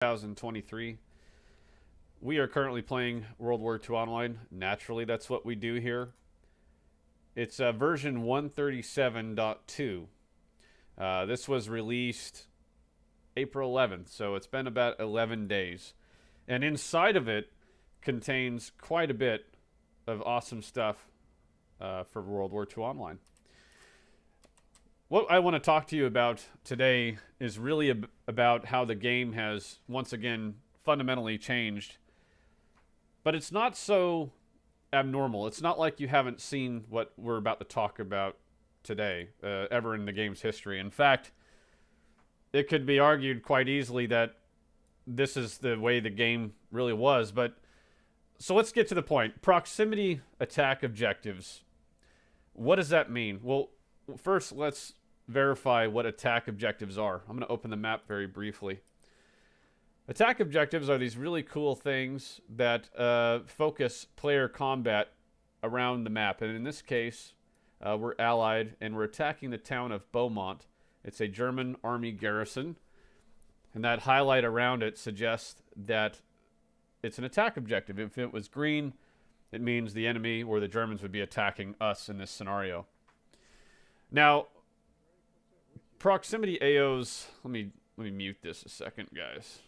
2023. We are currently playing World War II Online. Naturally, that's what we do here. It's version 137.2. This was released April 11th, so it's been about 11 days. And inside of it contains quite a bit of awesome stuff for World War II Online. What I want to talk to you about today is really about how the game has, once again, fundamentally changed. But it's not so abnormal. It's not like you haven't seen what we're about to talk about today, ever in the game's history. In fact, it could be argued quite easily that this is the way the game really was. But so let's get to the point. Proximity attack objectives. What does that mean? Well, first, let's verify what attack objectives are. I'm going to open the map very briefly. Attack objectives are these really cool things that focus player combat around the map. And in this case, we're allied and we're attacking the town of Beaumont. It's a German army garrison. And that highlight around it suggests that it's an attack objective. If it was green, it means the enemy or the Germans would be attacking us in this scenario. Now, Proximity AOs, let me mute this a second, guys.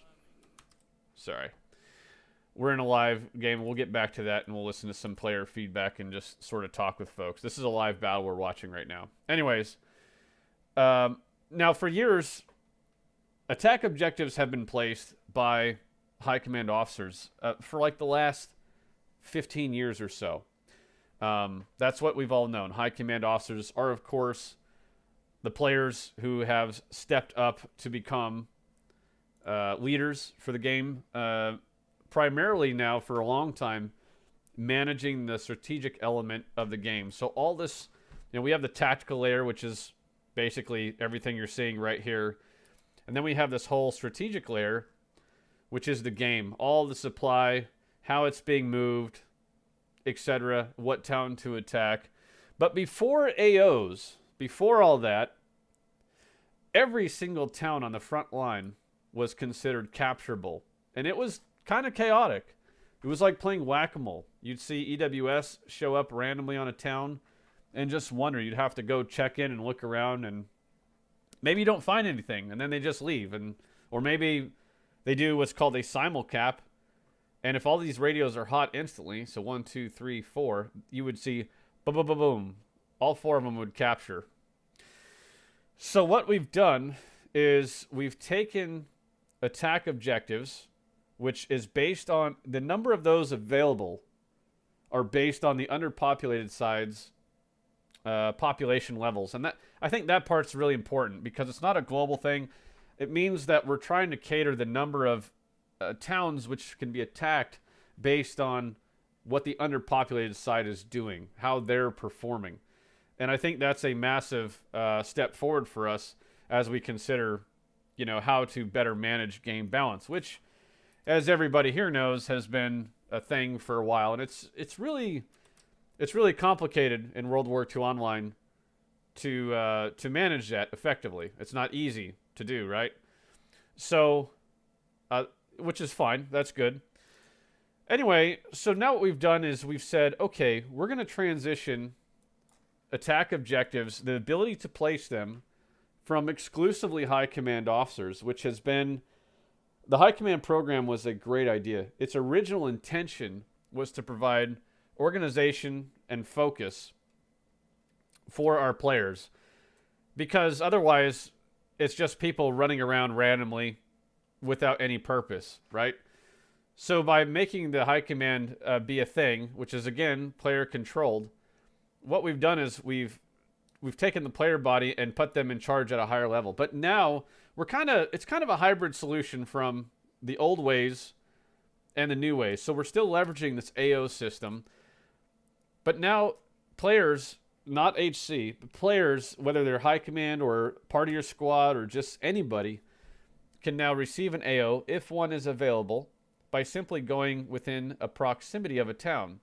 Sorry. We're in a live game. We'll get back to that and we'll listen to some player feedback and just sort of talk with folks. This is a live battle we're watching right now. Anyways, now for years, attack objectives have been placed by high command officers for like the last 15 years or so. That's what we've all known. High command officers are, of course, the players who have stepped up to become leaders for the game, primarily now for a long time, managing the strategic element of the game. So all this, we have the tactical layer, which is basically everything you're seeing right here. And then we have this whole strategic layer, which is the game, all the supply, how it's being moved, etc., what town to attack. But before AOs, before all that, every single town on the front line was considered capturable. And it was kind of chaotic. It was like playing whack-a-mole. You'd see EWS show up randomly on a town and just wonder. You'd have to go check in and look around, and maybe you don't find anything, and then they just leave. Or maybe they do what's called a simulcap, and if all these radios are hot instantly, so 1, 2, 3, 4, you would see boom, boom, boom, boom. All 4 of them would capture. So what we've done is we've taken attack objectives, which is based on the number of those available are based on the underpopulated sides population levels. And that, I think that part's really important because it's not a global thing. It means that we're trying to cater the number of towns which can be attacked based on what the underpopulated side is doing, how they're performing. And I think that's a massive step forward for us as we consider, how to better manage game balance, which, as everybody here knows, has been a thing for a while. And it's really complicated in World War II Online to manage that effectively. It's not easy to do, right? So, which is fine. That's good. Anyway, so now what we've done is we've said, okay, we're going to transition attack objectives, the ability to place them from exclusively high command officers, which has been, the high command program was a great idea. Its original intention was to provide organization and focus for our players, because otherwise it's just people running around randomly without any purpose, right? So by making the high command be a thing, which is again player controlled, what we've done is we've taken the player body and put them in charge at a higher level. But now it's kind of a hybrid solution from the old ways and the new ways. So we're still leveraging this AO system, but now players, not HC, but players, whether they're high command or part of your squad or just anybody, can now receive an AO if one is available by simply going within a proximity of a town.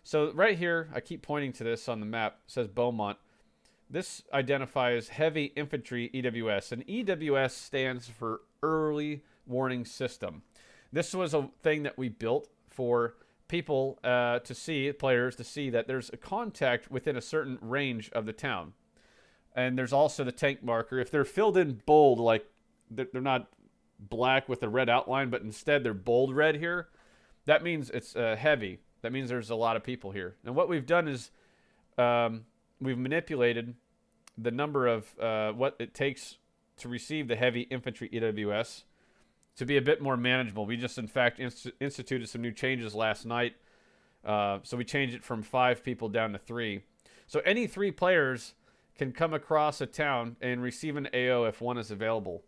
So right here, I keep pointing to this on the map, it says Beaumont. This identifies heavy infantry EWS, and EWS stands for early warning system. This was a thing that we built for people to see, players to see that there's a contact within a certain range of the town. And there's also the tank marker. If they're filled in bold, like they're not black with a red outline, but instead they're bold red here, that means it's heavy. That means there's a lot of people here. And what we've done is we've manipulated the number of what it takes to receive the heavy infantry EWS to be a bit more manageable. We just, in fact, instituted some new changes last night. So we changed it from 5 people down to 3. So any 3 players can come across a town and receive an AO if 1 is available.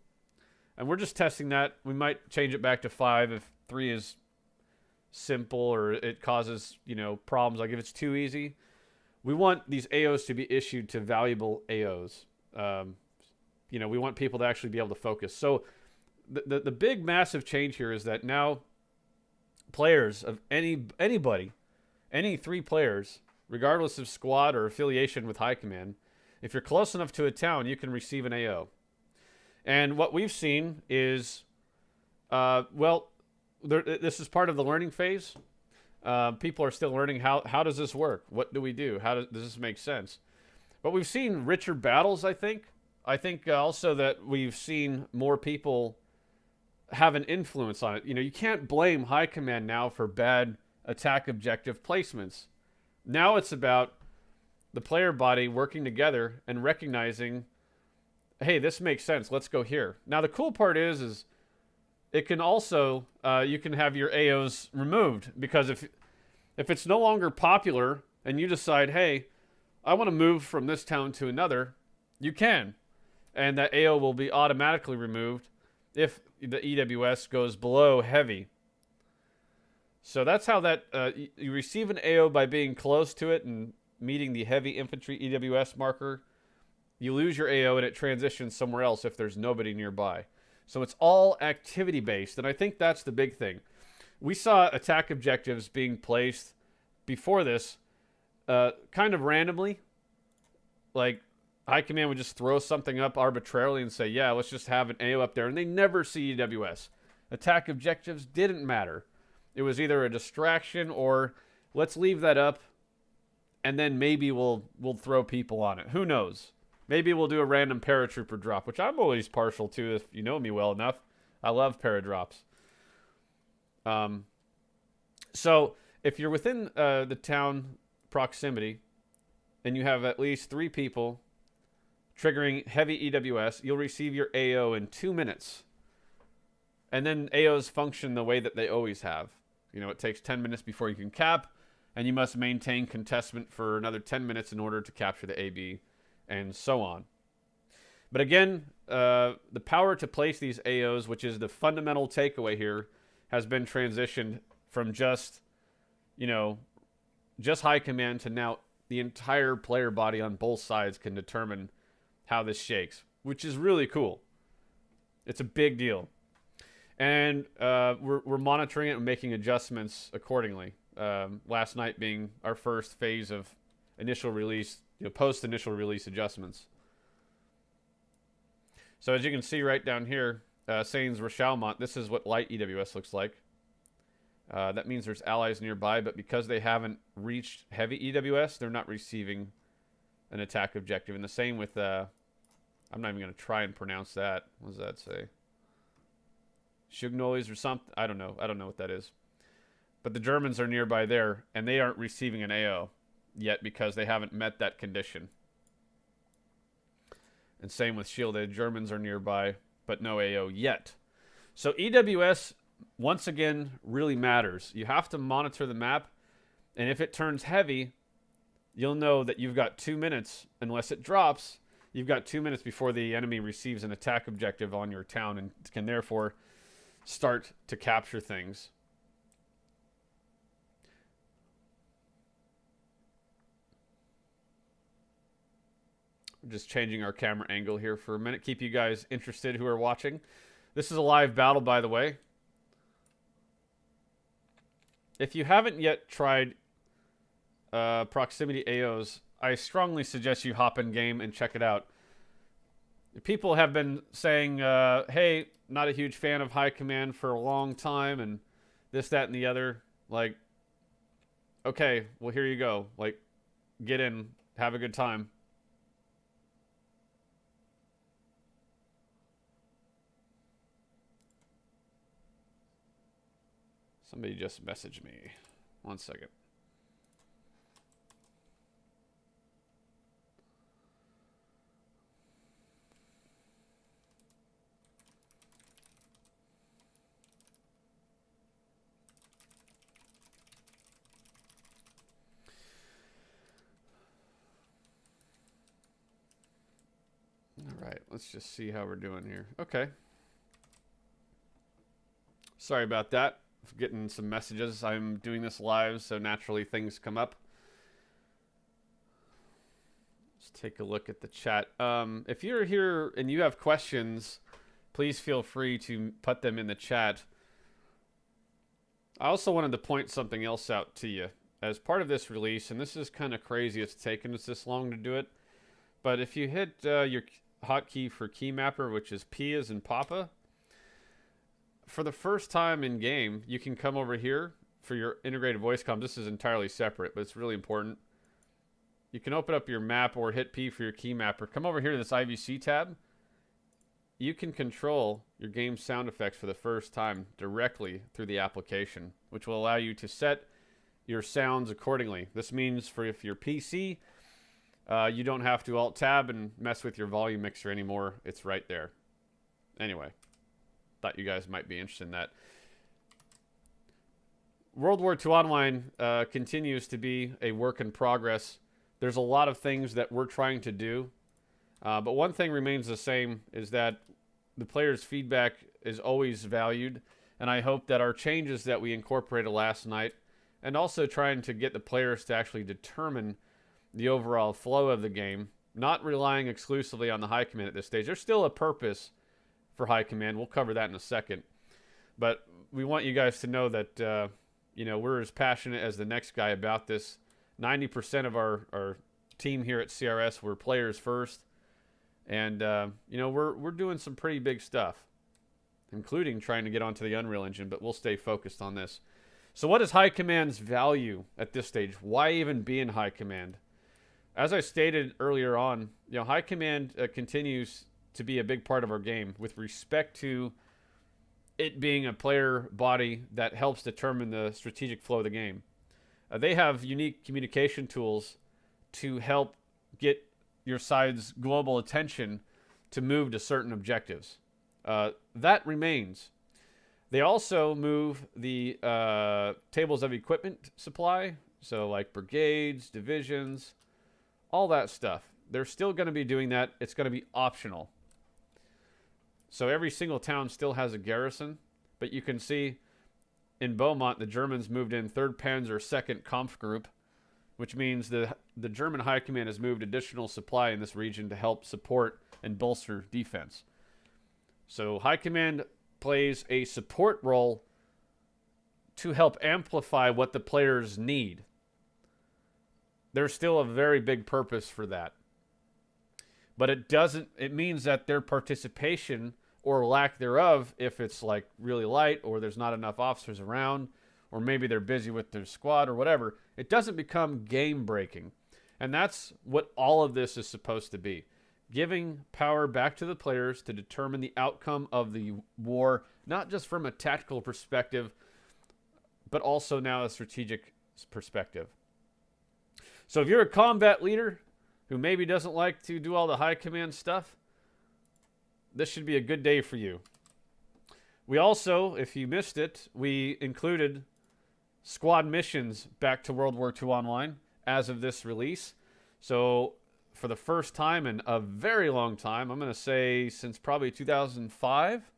And we're just testing that. We might change it back to 5 if 3 is simple or it causes, problems. Like if it's too easy. We want these AOs to be issued to valuable AOs. We want people to actually be able to focus. So the big massive change here is that now players of anybody, any 3 players, regardless of squad or affiliation with High Command, if you're close enough to a town, you can receive an AO. And what we've seen is, this is part of the learning phase. People are still learning how does this work? What do we do? How does this make sense? But we've seen richer battles, I think. I think also that we've seen more people have an influence on it. You can't blame High Command now for bad attack objective placements. Now it's about the player body working together and recognizing, hey, this makes sense. Let's go here. Now, the cool part is it can also, you can have your AOs removed, because if it's no longer popular and you decide, hey, I want to move from this town to another, you can. And that AO will be automatically removed if the EWS goes below heavy. So that's how that, you receive an AO by being close to it and meeting the heavy infantry EWS marker. You lose your AO and it transitions somewhere else if there's nobody nearby. So it's all activity based, and I think that's the big thing. We saw attack objectives being placed before this kind of randomly. Like High Command would just throw something up arbitrarily and say, yeah, let's just have an AO up there, and they never see EWS. Attack objectives didn't matter. It was either a distraction or let's leave that up and then maybe we'll throw people on it. Who knows? Maybe we'll do a random paratrooper drop, which I'm always partial to if you know me well enough. I love paradrops. So if you're within the town proximity and you have at least 3 people triggering heavy EWS, you'll receive your AO in 2 minutes. And then AOs function the way that they always have. It takes 10 minutes before you can cap, and you must maintain contestment for another 10 minutes in order to capture the AB, and so on. But again, the power to place these AOs, which is the fundamental takeaway here, has been transitioned from just High Command to now the entire player body on both sides can determine how this shakes, which is really cool. It's a big deal. And we're monitoring it and making adjustments accordingly. Last night being our first phase of initial release, post-initial release adjustments. So as you can see right down here, Sains Rochalmont, this is what light EWS looks like. That means there's allies nearby, but because they haven't reached heavy EWS, they're not receiving an attack objective. And the same with, I'm not even going to try and pronounce that. What does that say? Shugnois or something? I don't know what that is. But the Germans are nearby there, and they aren't receiving an AO yet because they haven't met that condition. And same with Shield. The Germans are nearby, but no AO yet. So EWS, once again, really matters. You have to monitor the map, and if it turns heavy, you'll know that you've got 2 minutes, unless it drops, you've got 2 minutes before the enemy receives an attack objective on your town and can therefore start to capture things. We're just changing our camera angle here for a minute. Keep you guys interested who are watching. This is a live battle, by the way. If you haven't yet tried Proximity AOs, I strongly suggest you hop in game and check it out. People have been saying, hey, not a huge fan of high command for a long time, and this, that, and the other. Like, okay, well, here you go. Like, get in, have a good time. Somebody just messaged me. 1 second. All right, let's just see how we're doing here. Okay. Sorry about that. Getting some messages. I'm doing this live, so naturally things come up. Let's take a look at the chat. If you're here and you have questions, please feel free to put them in the chat. I also wanted to point something else out to you. As part of this release, and this is kind of crazy, it's taken us this long to do it, but if you hit your hotkey for key mapper, which is P as in Papa, for the first time in game, you can come over here for your integrated voice comm. This is entirely separate, but it's really important. You can open up your map or hit P for your key mapper. Come over here to this IVC tab. You can control your game sound effects for the first time directly through the application, which will allow you to set your sounds accordingly. This means for if your PC, you don't have to Alt-Tab and mess with your volume mixer anymore. It's right there. Anyway, thought you guys might be interested in that. World War II Online continues to be a work in progress. There's a lot of things that we're trying to do. But one thing remains the same, is that the players' feedback is always valued. And I hope that our changes that we incorporated last night, and also trying to get the players to actually determine the overall flow of the game, not relying exclusively on the high command at this stage. There's still a purpose for high command. We'll cover that in a second. But we want you guys to know that, you know, we're as passionate as the next guy about this. 90% of our team here at CRS were players first. And, you know, we're doing some pretty big stuff, including trying to get onto the Unreal Engine, but we'll stay focused on this. So what is high command's value at this stage? Why even be in high command? As I stated earlier on, you know, high command continues to be a big part of our game with respect to it being a player body that helps determine the strategic flow of the game. They have unique communication tools to help get your side's global attention to move to certain objectives. That remains. They also move the tables of equipment supply, so like brigades, divisions, all that stuff. They're still going to be doing that. It's going to be optional. So every single town still has a garrison, but you can see in Beaumont, the Germans moved in 3rd Panzer 2nd Kampf Group, which means the German High Command has moved additional supply in this region to help support and bolster defense. So High Command plays a support role to help amplify what the players need. There's still a very big purpose for that. But it means that their participation or lack thereof, if it's like really light or there's not enough officers around, or maybe they're busy with their squad or whatever, it doesn't become game breaking. And that's what all of this is supposed to be. Giving power back to the players to determine the outcome of the war, not just from a tactical perspective, but also now a strategic perspective. So if you're a combat leader who maybe doesn't like to do all the high command stuff, this should be a good day for you. We also, if you missed it, we included squad missions back to World War II Online as of this release. So for the first time in a very long time, I'm going to say since probably 2005.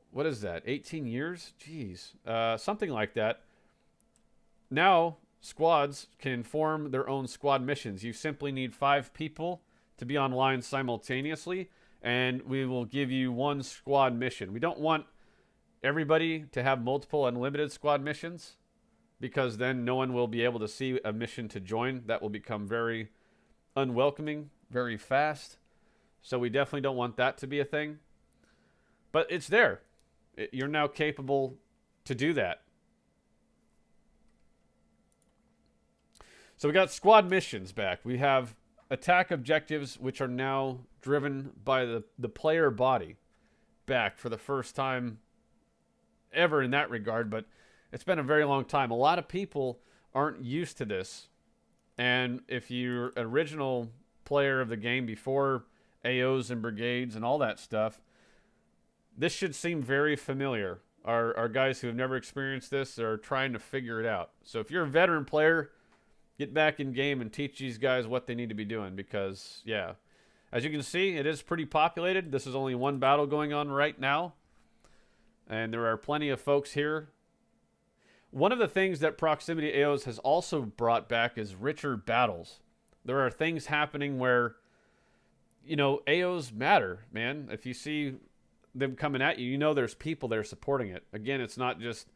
What is that? 18 years? Jeez. Something like that. Now, squads can form their own squad missions. You simply need 5 people to be online simultaneously, and we will give you one squad mission. We don't want everybody to have multiple unlimited squad missions, because then no one will be able to see a mission to join. That will become very unwelcoming, very fast. So we definitely don't want that to be a thing. But it's there. You're now capable to do that. So we got squad missions back. We have attack objectives, which are now driven by the player body, back for the first time ever in that regard. But it's been a very long time. A lot of people aren't used to this. And if you're an original player of the game before AOs and brigades and all that stuff, this should seem very familiar. Our guys who have never experienced this are trying to figure it out. So if you're a veteran player, get back in game and teach these guys what they need to be doing, because, yeah, as you can see, it is pretty populated. This is only one battle going on right now, and there are plenty of folks here. One of the things that Proximity AOs has also brought back is richer battles. There are things happening where, you know, AOs matter, man. If you see them coming at you, you know there's people there supporting it. Again, it's not just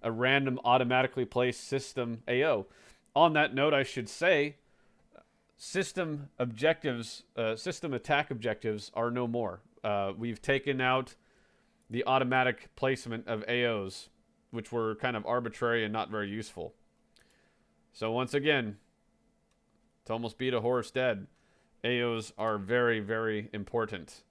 a random automatically placed system AO. On that note, I should say, system objectives, system attack objectives are no more. We've taken out the automatic placement of AOs, which were kind of arbitrary and not very useful. So once again, to almost beat a horse dead, AOs are very, very important.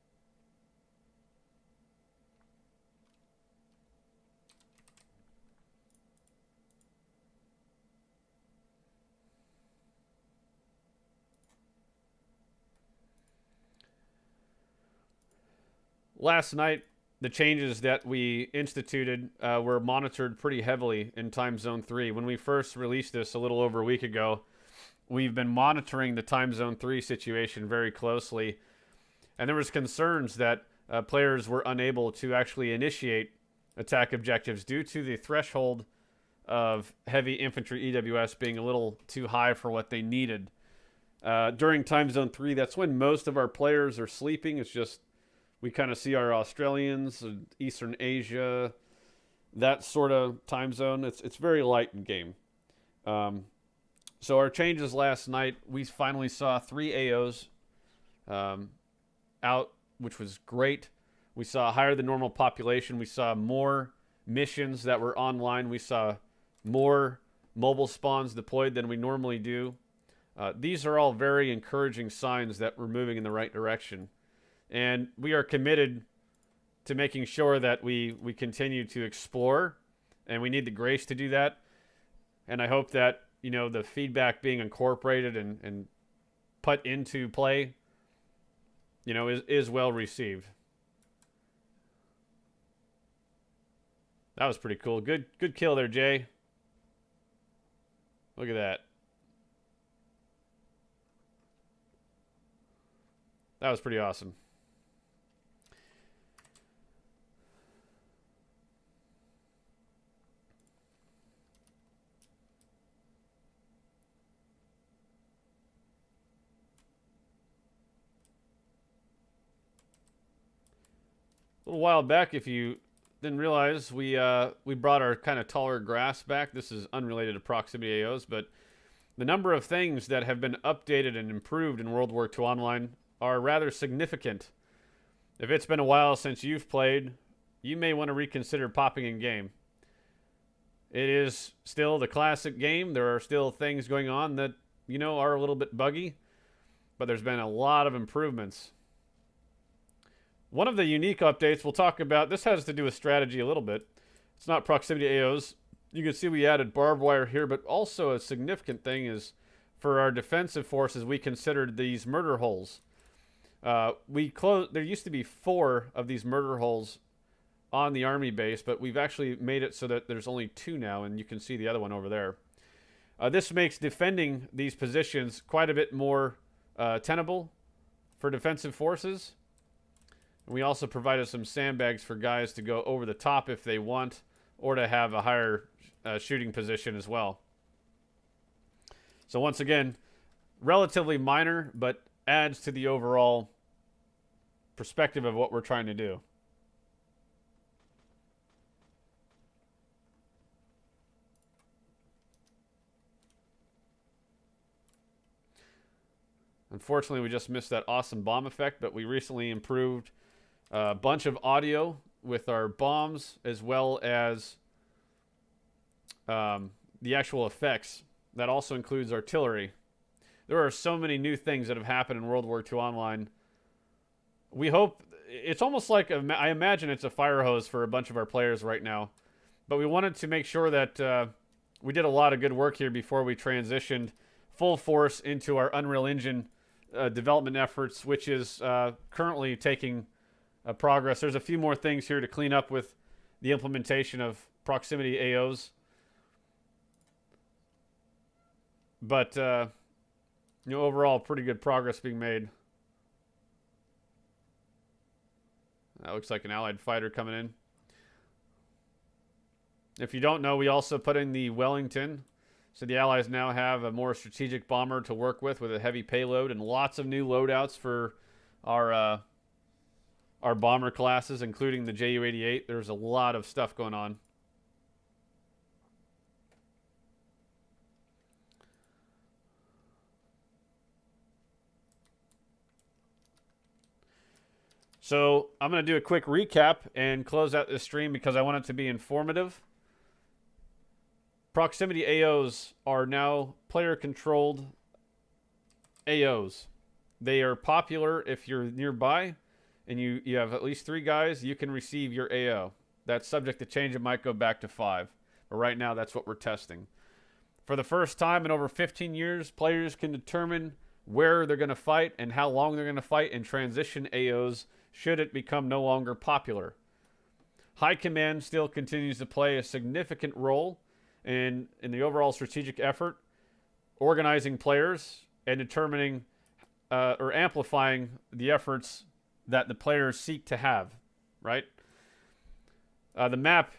Last night, the changes that we instituted were monitored pretty heavily in Time Zone 3. When we first released this a little over a week ago, we've been monitoring the Time Zone 3 situation very closely, and there was concerns that players were unable to actually initiate attack objectives due to the threshold of heavy infantry EWS being a little too high for what they needed. During Time Zone 3, that's when most of our players are sleeping. It's just we kind of see our Australians, Eastern Asia, that sort of time zone. It's very light in game. So our changes last night, we finally saw 3 AOs out, which was great. We saw higher than normal population. We saw more missions that were online. We saw more mobile spawns deployed than we normally do. These are all very encouraging signs that we're moving in the right direction. And we are committed to making sure that we continue to explore, and we need the grace to do that. And I hope that, you know, the feedback being incorporated and put into play, you know, is well received. That was pretty cool. Good kill there, Jay. Look at that. That was pretty awesome. A little while back, if you didn't realize, we brought our kind of taller grass back. This is unrelated to Proximity AOs, but the number of things that have been updated and improved in World War II Online are rather significant. If it's been a while since you've played, you may want to reconsider popping in game. It is still the classic game. There are still things going on that, you know, are a little bit buggy, but there's been a lot of improvements. One of the unique updates we'll talk about, this has to do with strategy a little bit. It's not Proximity AOs. You can see we added barbed wire here, but also a significant thing is for our defensive forces, we considered these murder holes. There used to be 4 of these murder holes on the army base, but we've actually made it so that there's only 2 now, and you can see the other one over there. This makes defending these positions quite a bit more tenable for defensive forces. We also provided some sandbags for guys to go over the top if they want, or to have a higher shooting position as well. So once again, relatively minor, but adds to the overall perspective of what we're trying to do. Unfortunately, we just missed that awesome bomb effect, but we recently improved a bunch of audio with our bombs, as well as the actual effects. That also includes artillery. There are so many new things that have happened in World War II Online. We hope, it's almost like, I imagine it's a fire hose for a bunch of our players right now. But we wanted to make sure that we did a lot of good work here before we transitioned full force into our Unreal Engine development efforts, which is currently taking progress. There's a few more things here to clean up with the implementation of Proximity AOs. But, overall, pretty good progress being made. That looks like an Allied fighter coming in. If you don't know, we also put in the Wellington. So the Allies now have a more strategic bomber to work with a heavy payload and lots of new loadouts for our bomber classes, including the Ju-88. There's a lot of stuff going on. So I'm going to do a quick recap and close out this stream because I want it to be informative. Proximity AOs are now player-controlled AOs. They are popular if you're nearby and you have at least 3 guys, you can receive your AO. That's subject to change. It might go back to 5. But right now, that's what we're testing. For the first time in over 15 years, players can determine where they're going to fight and how long they're going to fight and transition AOs should it become no longer popular. High Command still continues to play a significant role in the overall strategic effort, organizing players and determining or amplifying the efforts that the players seek to have, right? The map,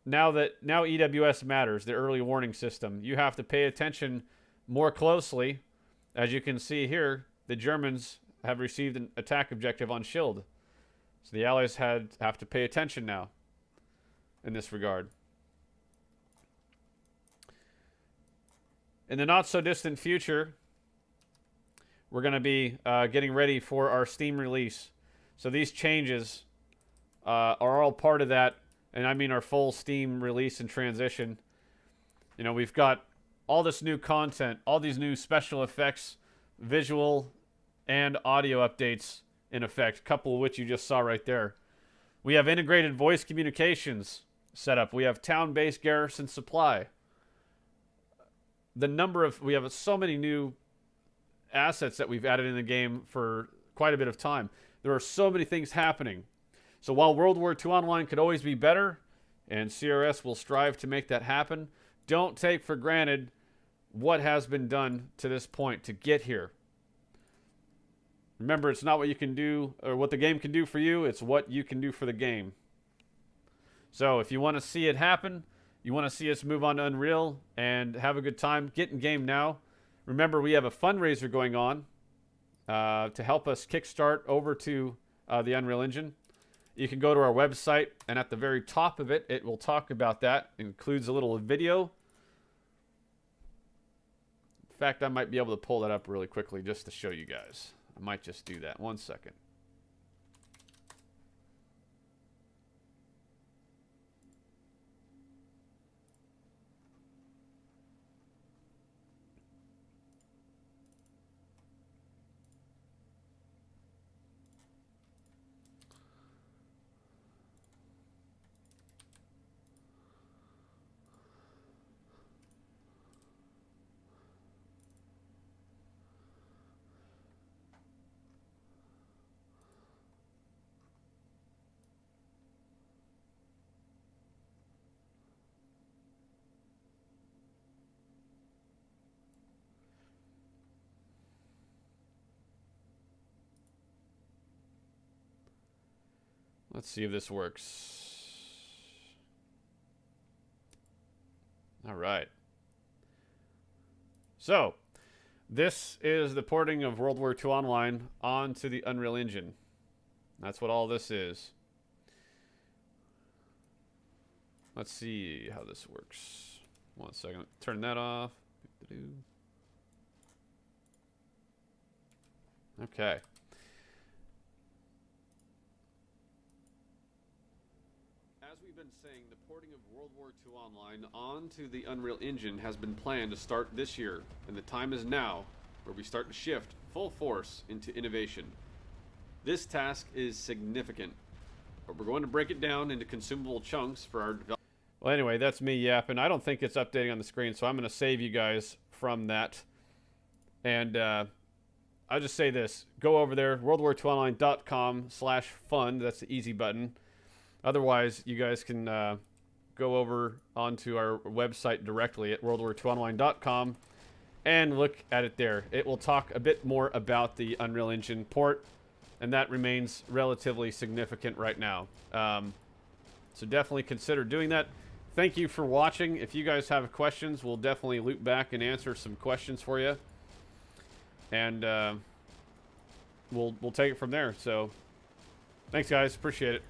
now EWS matters, the early warning system. You have to pay attention more closely. As you can see here, the Germans have received an attack objective on Schild. So the Allies have to pay attention now in this regard. In the not-so-distant future, we're going to be getting ready for our Steam release. So these changes are all part of that, and I mean our full Steam release and transition. We've got all this new content, all these new special effects, visual and audio updates in effect, a couple of which you just saw right there. We have integrated voice communications set up. We have town-based garrison supply. We have so many new assets that we've added in the game for quite a bit of time. There are so many things happening. So while World War II Online could always be better, and CRS will strive to make that happen, don't take for granted what has been done to this point to get here. Remember, it's not what you can do or what the game can do for you, it's what you can do for the game. So if you want to see it happen, you want to see us move on to Unreal and have a good time, get in game now. Remember, we have a fundraiser going on to help us kickstart over to the Unreal Engine. You can go to our website, and at the very top of it, it will talk about that. It includes a little video. In fact, I might be able to pull that up really quickly just to show you guys. I might just do that. 1 second. Let's see if this works. All right. So, this is the porting of World War II Online onto the Unreal Engine. That's what all this is. Let's see how this works. 1 second. Turn that off. Okay. As we've been saying, the porting of World War II Online onto the Unreal Engine has been planned to start this year, and the time is now where we start to shift full force into innovation. This task is significant, but we're going to break it down into consumable chunks for our development. Well, anyway, that's me yapping. I don't think it's updating on the screen, so I'm going to save you guys from that. And I'll just say this. Go over there, worldwar2online.com/fund. That's the easy button. Otherwise, you guys can go over onto our website directly at worldwar2online.com and look at it there. It will talk a bit more about the Unreal Engine port, and that remains relatively significant right now. So definitely consider doing that. Thank you for watching. If you guys have questions, we'll definitely loop back and answer some questions for you. And we'll take it from there. So thanks, guys. Appreciate it.